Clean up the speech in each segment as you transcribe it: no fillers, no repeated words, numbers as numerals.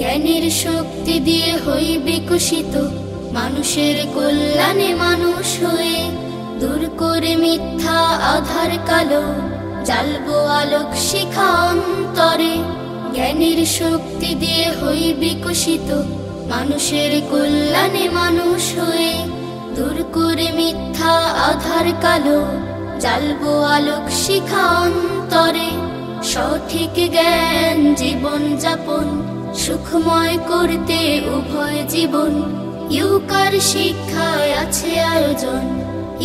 জ্ঞানের শক্তি দিয়ে হই বিকশিত, মানুষের কল্যাণে মানুষ হয়ে দূর করে মিথ্যা আধার কালো, জ্বালবো আলোক শিখা অন্তরে। জ্ঞানের শক্তি দিয়ে হই বিকশিত, মানুষের কল্যাণে মানুষ হয়ে দূর করে মিথ্যা আধার কালো, জ্বালবো আলোক শিখা অন্তরে। সঠিক জ্ঞান জীবন যাপন সুখময় করতে উভয় জীবন, ইউকার শিক্ষায় আছে আয়োজন,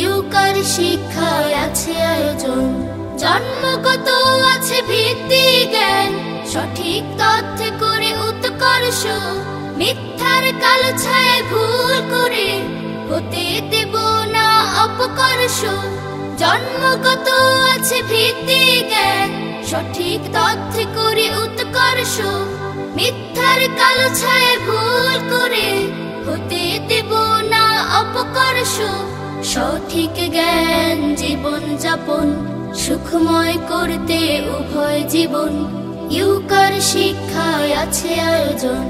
ইউকার শিক্ষায় আছে আয়োজন। জন্মগত আছে ভিত্তি জ্ঞান, সঠিক তথ্যে করে উৎকর্ষ, মিথ্যার কালো ছায় ভুল করে হতে দেব না অপকর্ষ। জন্মগত আছে ভিত্তি জ্ঞান, সঠিক তথ্যে করে উৎকর্ষ, মিথ্যার কালো ছায় ভুল করে হতে দেব না অপকর্ষ। সঠিক জ্ঞান জীবন যাপন সুখময় করতে উভয় জীবন, ইউকার শিক্ষায় আছে আয়োজন।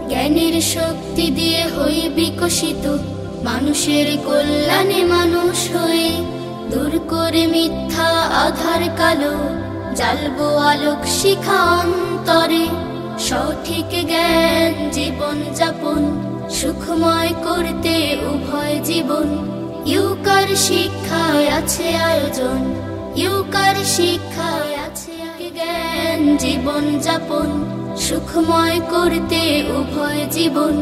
জ্ঞানের শক্তি দিয়ে হই বিকশিত, মানুষের কল্যাণে মানুষ হয়ে দূর করে মিথ্যা আধার কালো, জ্বালবো আলোক শিখা অন্তরে। সঠিক জ্ঞান জীবন যাপন সুখময় করতে উভয় জীবন, ইউকার শিক্ষায় আছে আয়োজন, ইউকার শিক্ষায় আছে জ্ঞান জীবন যাপন সুখময় করতে উভয় জীবন,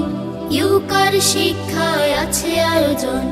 ইউকার শিক্ষায় আছে আয়োজন।